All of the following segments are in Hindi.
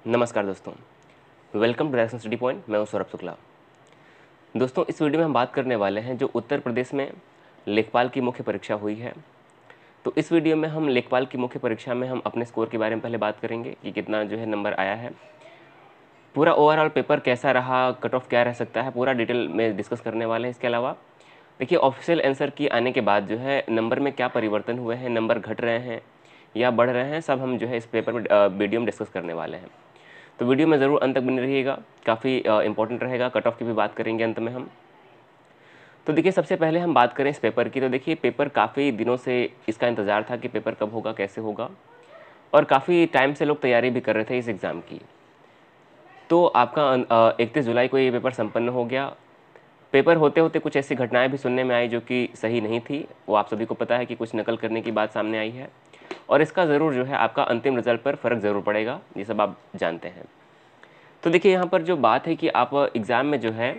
नमस्कार दोस्तों, welcome to direction study point. मैं हूं सौरभ शुक्ला। दोस्तों, इस वीडियो में हम बात करने वाले हैं जो उत्तर प्रदेश में लेखपाल की मुख्य परीक्षा हुई है। तो इस वीडियो में हम लेखपाल की मुख्य परीक्षा में हम अपने स्कोर के बारे में पहले बात करेंगे कि कितना जो है नंबर आया है, पूरा ओवरऑल पेपर कैसा रहा, कट ऑफ क्या रह सकता है, पूरा डिटेल में डिस्कस करने वाले हैं। इसके अलावा देखिए, ऑफिशियल आंसर की आने के बाद जो है नंबर में क्या परिवर्तन हुए हैं, नंबर घट रहे हैं या बढ़ रहे हैं, सब हम जो है इस पेपर में वीडियो में डिस्कस करने वाले हैं। तो वीडियो में ज़रूर अंत तक बने रहिएगा, काफ़ी इंपॉर्टेंट रहेगा। कट ऑफ की भी बात करेंगे अंत में हम। तो देखिए, सबसे पहले हम बात करें इस पेपर की। तो देखिए, पेपर काफ़ी दिनों से इसका इंतज़ार था कि पेपर कब होगा, कैसे होगा, और काफ़ी टाइम से लोग तैयारी भी कर रहे थे इस एग्ज़ाम की। तो आपका 31 जुलाई को ये पेपर संपन्न हो गया। पेपर होते होते कुछ ऐसी घटनाएं भी सुनने में आई जो कि सही नहीं थी। वो आप सभी को पता है कि कुछ नकल करने की बात सामने आई है, और इसका ज़रूर जो है आपका अंतिम रिजल्ट पर फ़र्क ज़रूर पड़ेगा, ये सब आप जानते हैं। तो देखिए, यहाँ पर जो बात है कि आप एग्ज़ाम में जो है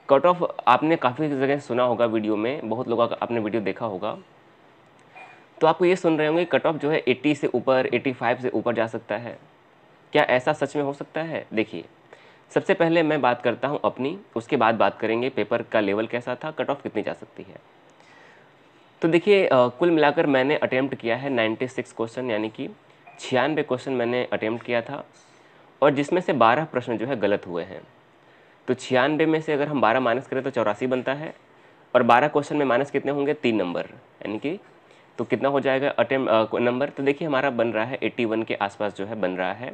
कट ऑफ, आपने काफ़ी जगह सुना होगा, वीडियो में बहुत लोगों का आपने वीडियो देखा होगा, तो आपको ये सुन रहे होंगे कट ऑफ जो है 80 से ऊपर, 85 से ऊपर जा सकता है। क्या ऐसा सच में हो सकता है? देखिए, सबसे पहले मैं बात करता हूँ अपनी, उसके बाद बात करेंगे पेपर का लेवल कैसा था, कट ऑफ कितनी जा सकती है। तो देखिए, कुल मिलाकर मैंने अटेम्प्ट किया है 96 क्वेश्चन, यानी कि 96 क्वेश्चन मैंने अटेम्प्ट किया था, और जिसमें से 12 प्रश्न जो है गलत हुए हैं। तो 96 में से अगर हम 12 माइनस करें तो 84 बनता है, और 12 क्वेश्चन में माइनस कितने होंगे? 3 नंबर, यानी कि तो कितना हो जाएगा अटेम्प्ट नंबर? तो देखिए, हमारा बन रहा है 81 के आसपास जो है बन रहा है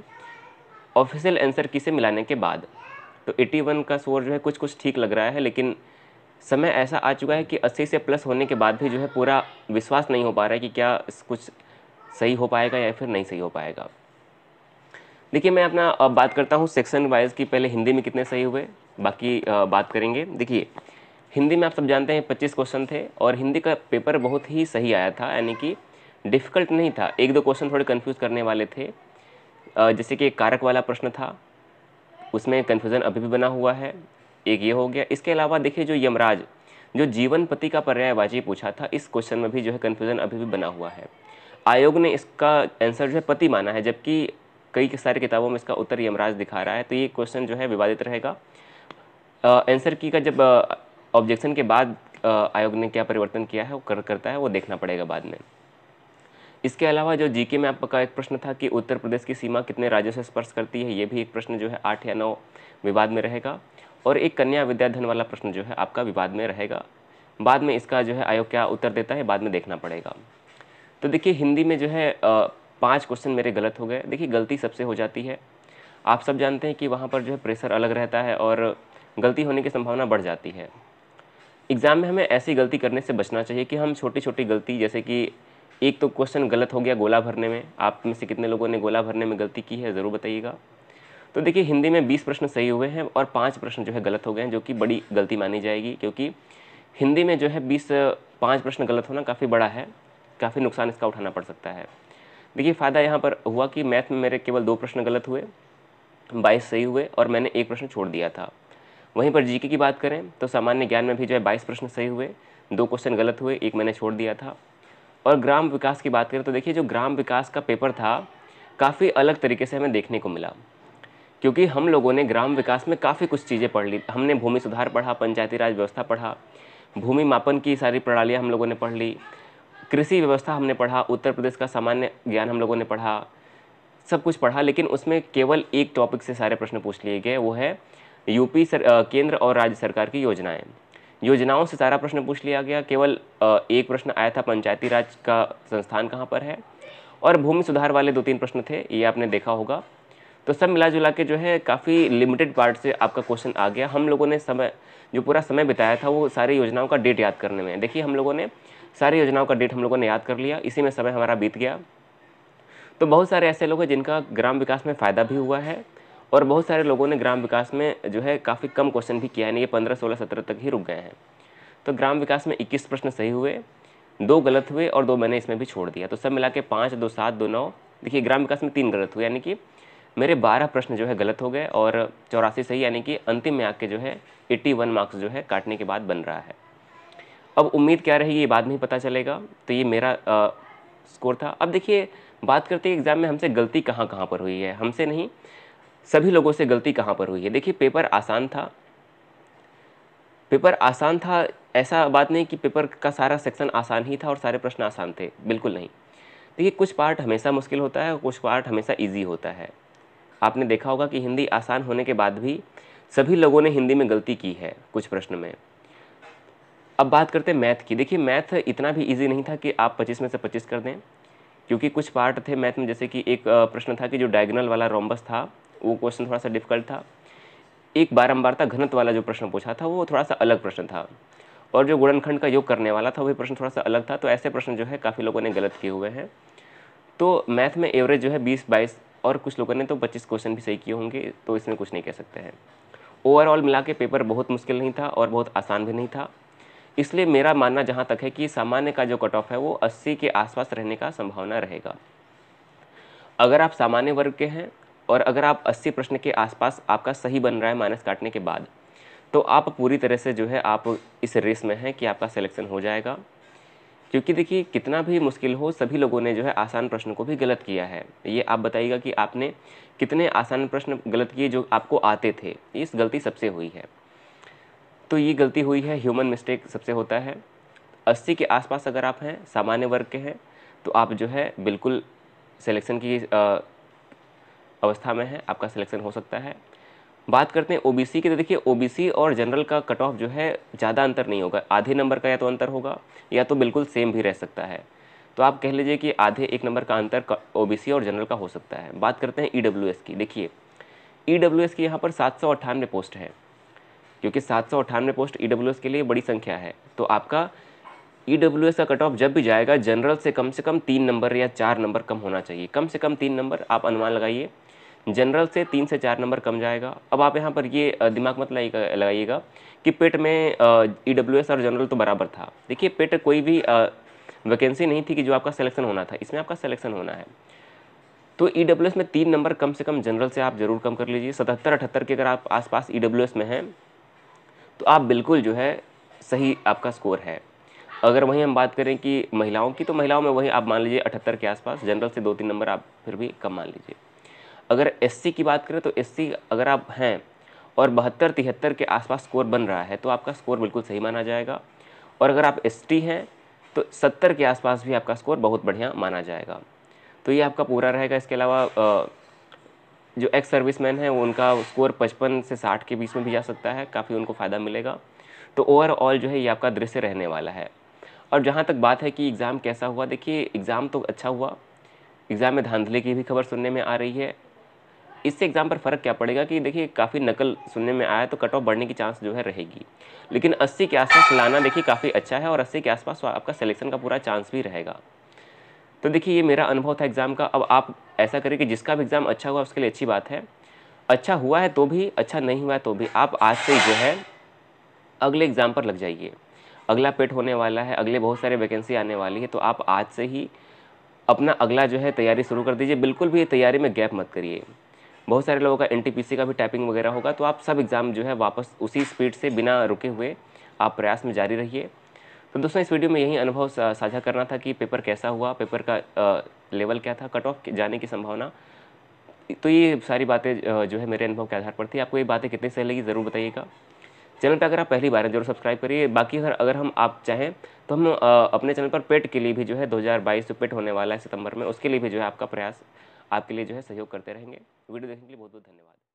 ऑफिशियल आंसर की से मिलाने के बाद। तो 81 का स्कोर जो है कुछ कुछ ठीक लग रहा है, लेकिन समय ऐसा आ चुका है कि 80 से प्लस होने के बाद भी जो है पूरा विश्वास नहीं हो पा रहा है कि क्या कुछ सही हो पाएगा या फिर नहीं सही हो पाएगा। देखिए, मैं अपना अब बात करता हूँ सेक्शन वाइज की। पहले हिंदी में कितने सही हुए, बाकी बात करेंगे। देखिए, हिंदी में आप सब जानते हैं 25 क्वेश्चन थे, और हिंदी का पेपर बहुत ही सही आया था, यानी कि डिफ़िकल्ट नहीं था। एक दो क्वेश्चन थोड़े कन्फ्यूज़ करने वाले थे, जैसे कि एक कारक वाला प्रश्न था, उसमें कन्फ्यूज़न अभी भी बना हुआ है, एक ये हो गया। इसके अलावा देखिए, जो यमराज, जो जीवन पति का पर्यायवाची पूछा था, इस क्वेश्चन में भी जो है कन्फ्यूज़न अभी भी बना हुआ है। आयोग ने इसका आंसर जो है पति माना है, जबकि कई सारी किताबों में इसका उत्तर यमराज दिखा रहा है। तो ये क्वेश्चन जो है विवादित रहेगा। आंसर की का जब ऑब्जेक्शन के बाद आयोग ने क्या परिवर्तन किया है, वो करता है, वो देखना पड़ेगा बाद में। इसके अलावा जो जीके में आपका एक प्रश्न था कि उत्तर प्रदेश की सीमा कितने राज्यों से स्पर्श करती है, ये भी एक प्रश्न जो है 8 या 9 विवाद में रहेगा, और एक कन्या विद्याधन वाला प्रश्न जो है आपका विवाद में रहेगा। बाद में इसका जो है आयोग क्या उत्तर देता है, बाद में देखना पड़ेगा। तो देखिए, हिंदी में जो है 5 क्वेश्चन मेरे गलत हो गए। देखिए, गलती सबसे हो जाती है, आप सब जानते हैं कि वहाँ पर जो है प्रेशर अलग रहता है और गलती होने की संभावना बढ़ जाती है। एग्ज़ाम में हमें ऐसी गलती करने से बचना चाहिए कि हम छोटी छोटी गलती, जैसे कि एक तो क्वेश्चन गलत हो गया गोला भरने में, आप में से कितने लोगों ने गोला भरने में गलती की है, ज़रूर बताइएगा। तो देखिए, हिंदी में 20 प्रश्न सही हुए हैं और 5 प्रश्न जो है गलत हो गए हैं, जो कि बड़ी गलती मानी जाएगी, क्योंकि हिंदी में जो है 5 प्रश्न गलत होना काफ़ी बड़ा है, काफ़ी नुकसान इसका उठाना पड़ सकता है। देखिए, फ़ायदा यहाँ पर हुआ कि मैथ में मेरे केवल 2 प्रश्न गलत हुए, 22 सही हुए, और मैंने एक प्रश्न छोड़ दिया था। वहीं पर जीके की बात करें तो सामान्य ज्ञान में भी जो है 22 प्रश्न सही हुए, 2 क्वेश्चन गलत हुए, एक मैंने छोड़ दिया था। और ग्राम विकास की बात करें तो देखिए, जो ग्राम विकास का पेपर था, काफ़ी अलग तरीके से हमें देखने को मिला, क्योंकि हम लोगों ने ग्राम विकास में काफ़ी कुछ चीज़ें पढ़ ली। हमने भूमि सुधार पढ़ा, पंचायती राज व्यवस्था पढ़ा, भूमि मापन की सारी प्रणालियाँ हम लोगों ने पढ़ ली, कृषि व्यवस्था हमने पढ़ा, उत्तर प्रदेश का सामान्य ज्ञान हम लोगों ने पढ़ा, सब कुछ पढ़ा। लेकिन उसमें केवल एक टॉपिक से सारे प्रश्न पूछ लिए गए, वो है केंद्र और राज्य सरकार की योजनाएं। योजनाओं से सारा प्रश्न पूछ लिया गया। केवल एक प्रश्न आया था, पंचायती राज का संस्थान कहाँ पर है, और भूमि सुधार वाले 2-3 प्रश्न थे, ये आपने देखा होगा। तो सब मिला जुला के जो है काफ़ी लिमिटेड पार्ट से आपका क्वेश्चन आ गया। हम लोगों ने जो पूरा समय बिताया था वो सारी योजनाओं का डेट याद करने में। देखिए, हम लोगों ने सारी योजनाओं का डेट हम लोगों ने याद कर लिया, इसी में समय हमारा बीत गया। तो बहुत सारे ऐसे लोग हैं जिनका ग्राम विकास में फ़ायदा भी हुआ है, और बहुत सारे लोगों ने ग्राम विकास में जो है काफ़ी कम क्वेश्चन भी किया है, नहीं, ये 15, 16, 17 तक ही रुक गए हैं। तो ग्राम विकास में 21 प्रश्न सही हुए, 2 गलत हुए, और 2 मैंने इसमें भी छोड़ दिया। तो सब मिला के 5, 2, 7, 2, 9। देखिए, ग्राम विकास में 3 गलत हुए, यानी कि मेरे 12 प्रश्न जो है गलत हो गए, और 84 सही, यानी कि अंतिम में आके जो है 81 मार्क्स जो है काटने के बाद बन रहा है। अब उम्मीद क्या रहेगी ये बाद में ही पता चलेगा। तो ये मेरा स्कोर था। अब देखिए, बात करते हैं एग्ज़ाम में हमसे गलती कहाँ कहाँ पर हुई है। हमसे नहीं, सभी लोगों से गलती कहाँ पर हुई है। देखिए पेपर आसान था, पेपर आसान था, ऐसा बात नहीं कि पेपर का सारा सेक्शन आसान ही था और सारे प्रश्न आसान थे, बिल्कुल नहीं। देखिए कुछ पार्ट हमेशा मुश्किल होता है और कुछ पार्ट हमेशा ईजी होता है। आपने देखा होगा कि हिंदी आसान होने के बाद भी सभी लोगों ने हिंदी में गलती की है कुछ प्रश्न में। अब बात करते हैं मैथ की। देखिए मैथ इतना भी ईजी नहीं था कि आप 25 में से 25 कर दें, क्योंकि कुछ पार्ट थे मैथ में, जैसे कि एक प्रश्न था कि जो डायगोनल वाला रोम्बस था वो क्वेश्चन थोड़ा सा डिफिकल्ट था। एक बारंबारता घनत्व वाला जो प्रश्न पूछा था वो थोड़ा सा अलग प्रश्न था, और जो गुणनखंड का योग करने वाला था वही प्रश्न थोड़ा सा अलग था। तो ऐसे प्रश्न जो है काफ़ी लोगों ने गलत किए हुए हैं। तो मैथ में एवरेज जो है 20-22, और कुछ लोगों ने तो 25 क्वेश्चन भी सही किए होंगे, तो इसमें कुछ नहीं कह सकते हैं। ओवरऑल मिला के पेपर बहुत मुश्किल नहीं था और बहुत आसान भी नहीं था। इसलिए मेरा मानना जहाँ तक है कि सामान्य का जो कट ऑफ है वो 80 के आसपास रहने का संभावना रहेगा। अगर आप सामान्य वर्ग के हैं और अगर आप 80 प्रश्न के आसपास आपका सही बन रहा है माइनस काटने के बाद, तो आप पूरी तरह से जो है आप इस रेस में हैं कि आपका सिलेक्शन हो जाएगा। क्योंकि देखिए कितना भी मुश्किल हो, सभी लोगों ने जो है आसान प्रश्न को भी गलत किया है। ये आप बताइएगा कि आपने कितने आसान प्रश्न गलत किए जो आपको आते थे। इस गलती सबसे हुई है, तो ये गलती हुई है, ह्यूमन मिस्टेक सबसे होता है। 80 के आसपास अगर आप हैं, सामान्य वर्ग के हैं, तो आप जो है बिल्कुल सिलेक्शन की अवस्था में है, आपका सिलेक्शन हो सकता है। बात करते हैं ओबीसी की, तो देखिए ओबीसी और जनरल का कट ऑफ जो है ज़्यादा अंतर नहीं होगा, आधे नंबर का या तो अंतर होगा या तो बिल्कुल सेम भी रह सकता है। तो आप कह लीजिए कि आधे 1 नंबर का अंतर ओबीसी और जनरल का हो सकता है। बात करते हैं ईडब्ल्यूएस की। देखिए ईडब्ल्यूएस की यहाँ पर 798 पोस्ट है, क्योंकि 798 पोस्ट ईडब्ल्यूएस के लिए बड़ी संख्या है। तो आपका ईडब्ल्यूएस का कट ऑफ जब भी जाएगा, जनरल से कम 3 नंबर या 4 नंबर कम होना चाहिए। कम से कम 3 नंबर आप अनुमान लगाइए, जनरल से 3 से 4 नंबर कम जाएगा। अब आप यहाँ पर ये दिमाग मत लगाइएगा कि पेट में ईडब्ल्यूएस और जनरल तो बराबर था। देखिए पेट कोई भी वैकेंसी नहीं थी कि जो आपका सिलेक्शन होना था, इसमें आपका सिलेक्शन होना है। तो ईडब्ल्यूएस में 3 नंबर कम से कम जनरल से आप जरूर कम कर लीजिए। 77-78 के अगर आप आसपास ईडब्ल्यूएस में हैं तो आप बिल्कुल जो है सही आपका स्कोर है। अगर वहीं हम बात करें कि महिलाओं की, तो महिलाओं में वही आप मान लीजिए 78 के आसपास, जनरल से 2-3 नंबर आप फिर भी कम मान लीजिए। अगर एससी की बात करें तो एससी अगर आप हैं और 72-73 के आसपास स्कोर बन रहा है तो आपका स्कोर बिल्कुल सही माना जाएगा। और अगर आप एसटी हैं तो 70 के आसपास भी आपका स्कोर बहुत बढ़िया माना जाएगा। तो ये आपका पूरा रहेगा। इसके अलावा जो एक्स सर्विसमैन हैं उनका स्कोर 55 से 60 के बीच में भी जा सकता है, काफ़ी उनको फ़ायदा मिलेगा। तो ओवरऑल जो है ये आपका दृश्य रहने वाला है। और जहाँ तक बात है कि एग्ज़ाम कैसा हुआ, देखिए एग्ज़ाम तो अच्छा हुआ। एग्ज़ाम में धांधली की भी खबर सुनने में आ रही है। इससे एग्ज़ाम पर फ़र्क क्या पड़ेगा कि देखिए काफ़ी नकल सुनने में आया, तो कट ऑफ बढ़ने की चांस जो है रहेगी। लेकिन 80 के आसपास लाना देखिए काफ़ी अच्छा है, और 80 के आसपास तो आपका सिलेक्शन का पूरा चांस भी रहेगा। तो देखिए ये मेरा अनुभव था एग्ज़ाम का। अब आप ऐसा करें कि जिसका भी एग्ज़ाम अच्छा हुआ उसके लिए अच्छी बात है, अच्छा हुआ है तो भी, अच्छा नहीं हुआ है तो भी, आप आज से ही जो है अगले एग्ज़ाम पर लग जाइए। अगला पेट होने वाला है, अगले बहुत सारे वैकेंसी आने वाली है, तो आप आज से ही अपना अगला जो है तैयारी शुरू कर दीजिए। बिल्कुल भी तैयारी में गैप मत करिए। बहुत सारे लोगों का एनटीपीसी का भी टाइपिंग वगैरह होगा, तो आप सब एग्ज़ाम जो है वापस उसी स्पीड से बिना रुके हुए आप प्रयास में जारी रहिए। तो दोस्तों इस वीडियो में यही अनुभव साझा करना था कि पेपर कैसा हुआ, पेपर का लेवल क्या था, कट ऑफ जाने की संभावना। तो ये सारी बातें जो है मेरे अनुभव के आधार पर थी। आपको ये बातें कितनी सही लगी ज़रूर बताइएगा। चैनल पे अगर आप पहली बार हैं जरूर सब्सक्राइब करिए। बाकी अगर हम आप चाहें तो हम अपने चैनल पर पेट के लिए भी जो है 2022 जो पेट होने वाला है सितंबर में, उसके लिए भी जो है आपका प्रयास आपके लिए जो है सहयोग करते रहेंगे। वीडियो देखने के लिए बहुत बहुत धन्यवाद।